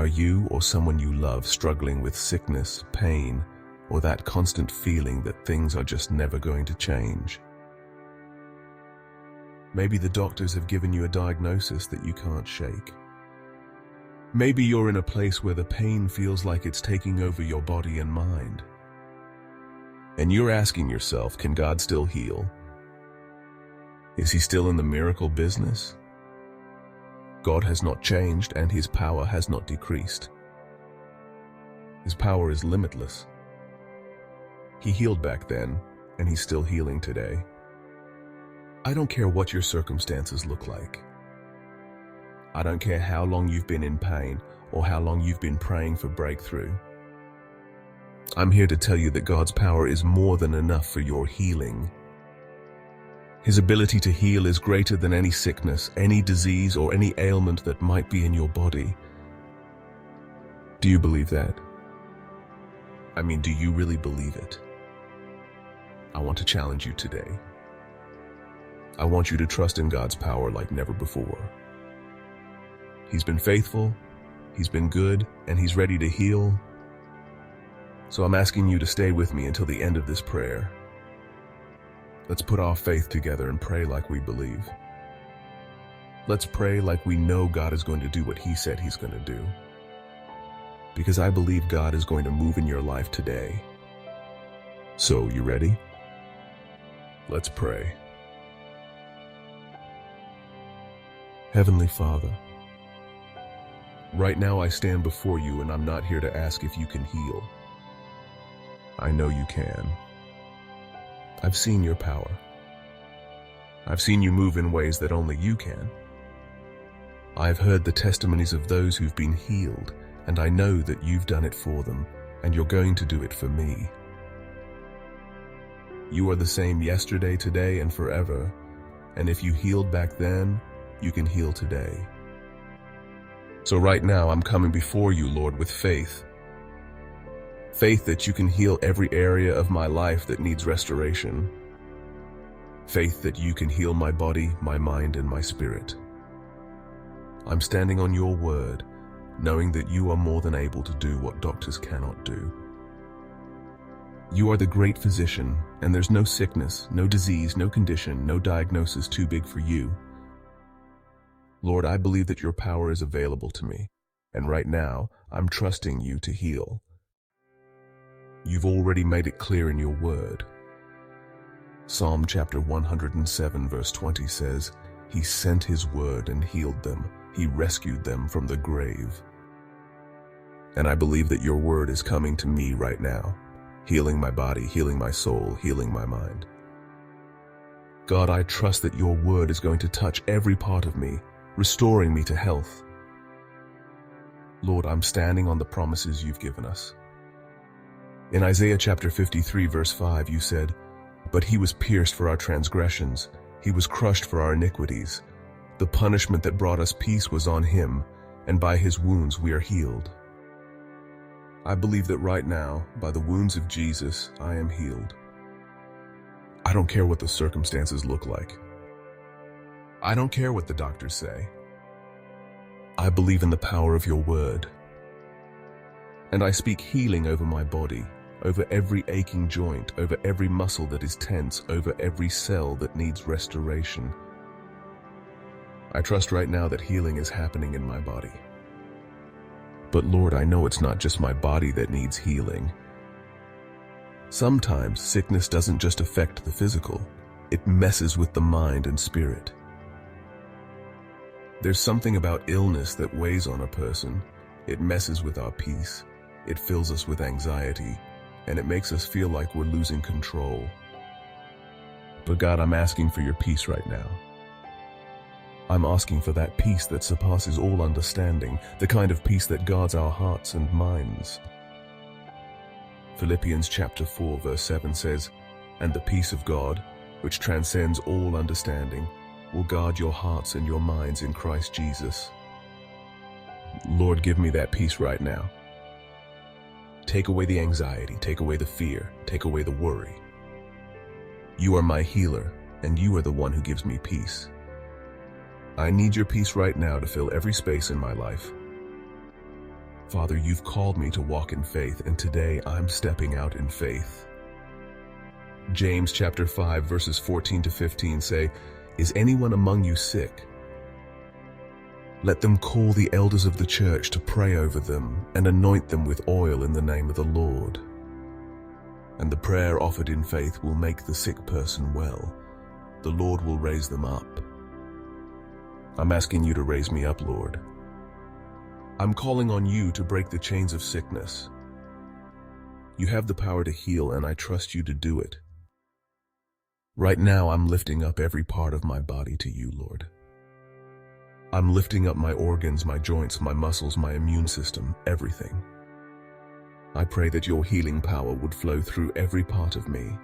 Are you or someone you love struggling with sickness, pain, or that constant feeling that things are just never going to change? Maybe the doctors have given you a diagnosis that you can't shake. Maybe you're in a place where the pain feels like it's taking over your body and mind. And you're asking yourself, can God still heal? Is he still in the miracle business? God has not changed and his power has not decreased. His power is limitless. He healed back then, and he's still healing today. I don't care what your circumstances look like. I don't care how long you've been in pain or how long you've been praying for breakthrough. I'm here to tell you that God's power is more than enough for your healing. His ability to heal is greater than any sickness, any disease, or any ailment that might be in your body. Do you believe that? I mean, do you really believe it? I want to challenge you today. I want you to trust in God's power like never before. He's been faithful, he's been good, and he's ready to heal. So I'm asking you to stay with me until the end of this prayer. Let's put our faith together and pray like we believe. Let's pray like we know God is going to do what he said he's going to do. Because I believe God is going to move in your life today. So, you ready? Let's pray. Heavenly Father, right now I stand before you and I'm not here to ask if you can heal. I know you can. I've seen your power. I've seen you move in ways that only you can. I've heard the testimonies of those who've been healed, and I know that you've done it for them, and you're going to do it for me. You are the same yesterday, today, and forever, and if you healed back then, you can heal today. So right now, I'm coming before you, Lord, with faith. Faith that you can heal every area of my life that needs restoration. Faith that you can heal my body, my mind, and my spirit. I'm standing on your word, knowing that you are more than able to do what doctors cannot do. You are the great physician, and there's no sickness, no disease, no condition, no diagnosis too big for you. Lord, I believe that your power is available to me, and right now, I'm trusting you to heal. You've already made it clear in your word. Psalm chapter 107 verse 20 says, He sent His word and healed them. He rescued them from the grave. And I believe that your word is coming to me right now, healing my body, healing my soul, healing my mind. God, I trust that your word is going to touch every part of me, restoring me to health. Lord, I'm standing on the promises you've given us. In Isaiah chapter 53 verse 5, you said, But he was pierced for our transgressions, he was crushed for our iniquities. The punishment that brought us peace was on him, and by his wounds we are healed. I believe that right now, by the wounds of Jesus, I am healed. I don't care what the circumstances look like. I don't care what the doctors say. I believe in the power of your word. And I speak healing over my body, over every aching joint, over every muscle that is tense, over every cell that needs restoration. I trust right now that healing is happening in my body. But Lord, I know it's not just my body that needs healing. Sometimes sickness doesn't just affect the physical, it messes with the mind and spirit. There's something about illness that weighs on a person. It messes with our peace, it fills us with anxiety, and it makes us feel like we're losing control. But God, I'm asking for your peace right now. I'm asking for that peace that surpasses all understanding, the kind of peace that guards our hearts and minds. Philippians chapter 4 verse 7 says, And the peace of God, which transcends all understanding, will guard your hearts and your minds in Christ Jesus. Lord, give me that peace right now. Take away the anxiety, take away the fear, take away the worry. You are my healer, and you are the one who gives me peace. I need your peace right now to fill every space in my life. Father, you've called me to walk in faith, and today I'm stepping out in faith. James chapter 5 verses 14 to 15 say, "Is anyone among you sick? Let them call the elders of the church to pray over them and anoint them with oil in the name of the Lord. And the prayer offered in faith will make the sick person well. The Lord will raise them up." I'm asking you to raise me up, Lord. I'm calling on you to break the chains of sickness. You have the power to heal, and I trust you to do it. Right now, I'm lifting up every part of my body to you, Lord. I'm lifting up my organs, my joints, my muscles, my immune system, everything. I pray that your healing power would flow through every part of me.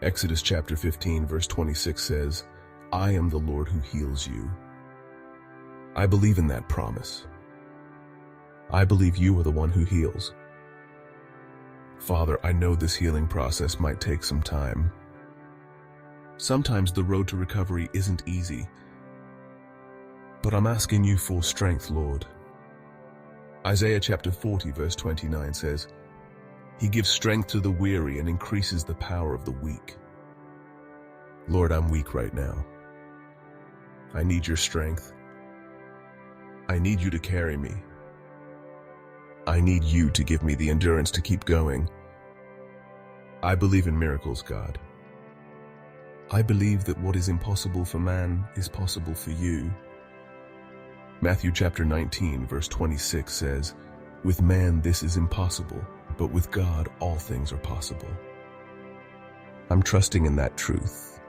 Exodus chapter 15 verse 26 says, "I am the Lord who heals you." I believe in that promise. I believe you are the one who heals. Father, I know this healing process might take some time. Sometimes the road to recovery isn't easy, but I'm asking you for strength, Lord. Isaiah chapter 40 verse 29 says, "He gives strength to the weary and increases the power of the weak." Lord, I'm weak right now. I need your strength. I need you to carry me. I need you to give me the endurance to keep going. I believe in miracles, God. I believe that what is impossible for man is possible for you. Matthew chapter 19 verse 26 says, "With man this is impossible, but with God all things are possible." I'm trusting in that truth.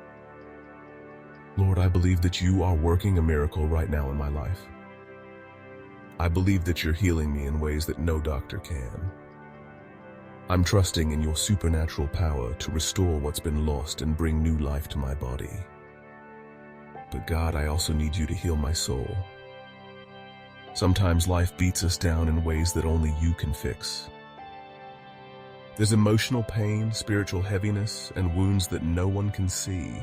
Lord, I believe that you are working a miracle right now in my life. I believe that you're healing me in ways that no doctor can. I'm trusting in your supernatural power to restore what's been lost and bring new life to my body. But God, I also need you to heal my soul. Sometimes life beats us down in ways that only you can fix. There's emotional pain, spiritual heaviness, and wounds that no one can see.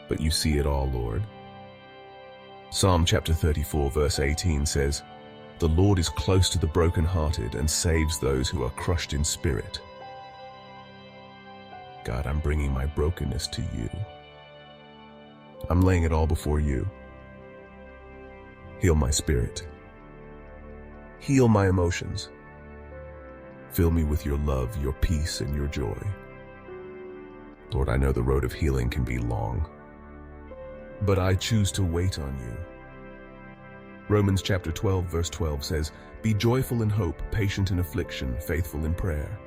But you see it all, Lord. Psalm chapter 34 verse 18 says, "The Lord is close to the brokenhearted and saves those who are crushed in spirit." God, I'm bringing my brokenness to you. I'm laying it all before you. Heal my spirit. Heal my emotions. Fill me with your love, your peace, and your joy. Lord, I know the road of healing can be long, but I choose to wait on you. Romans chapter 12 verse 12 says, "Be joyful in hope, patient in affliction, faithful in prayer."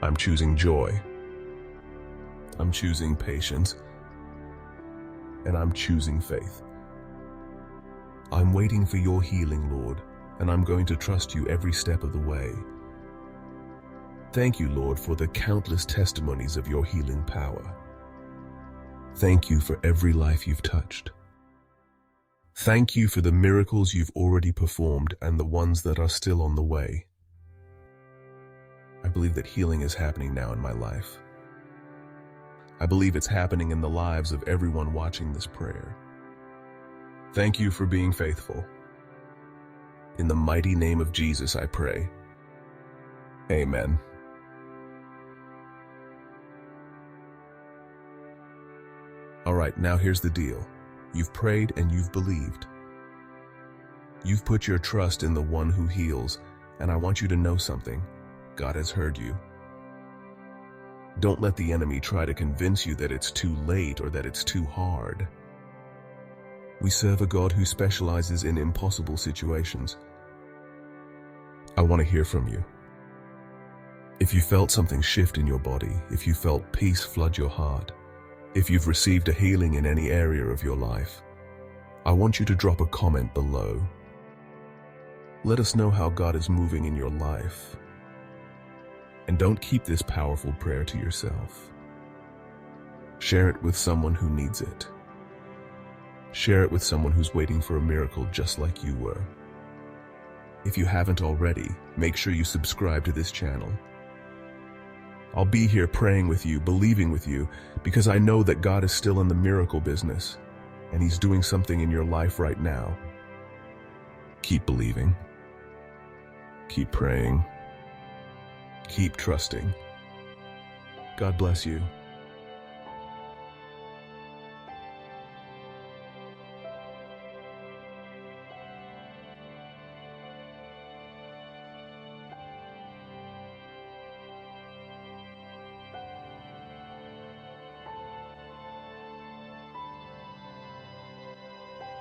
I'm choosing joy. I'm choosing patience. And I'm choosing faith. I'm waiting for your healing, Lord, and I'm going to trust you every step of the way. Thank you, Lord, for the countless testimonies of your healing power. Thank you for every life you've touched. Thank you for the miracles you've already performed and the ones that are still on the way. I believe that healing is happening now in my life. I believe it's happening in the lives of everyone watching this prayer. Thank you for being faithful. In the mighty name of Jesus, I pray. Amen. All right, now here's the deal. You've prayed and you've believed. You've put your trust in the one who heals, and I want you to know something. God has heard you. Don't let the enemy try to convince you that it's too late or that it's too hard. We serve a God who specializes in impossible situations. I want to hear from you. If you felt something shift in your body, if you felt peace flood your heart, if you've received a healing in any area of your life, I want you to drop a comment below. Let us know how God is moving in your life. And don't keep this powerful prayer to yourself. Share it with someone who needs it. Share it with someone who's waiting for a miracle just like you were. If you haven't already, make sure you subscribe to this channel. I'll be here praying with you, believing with you, because I know that God is still in the miracle business, and He's doing something in your life right now. Keep believing. Keep praying. Keep trusting. God bless you.